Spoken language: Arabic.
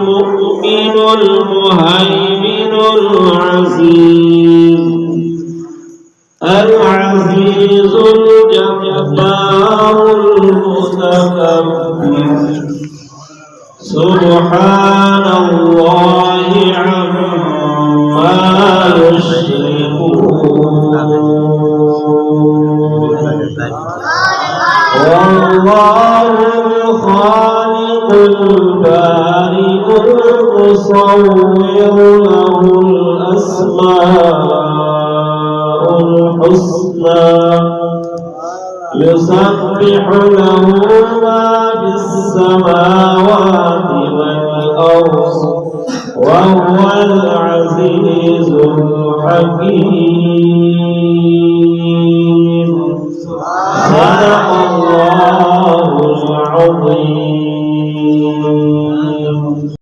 المؤمن المهيمن العزيز العزيز الجبار المتكبر سبحان الله عما يشركون والله الخالق البارئ المصور له الأسماء الحسنى يسبح له ما في السماوات والأرض وهو العزيز الحكيم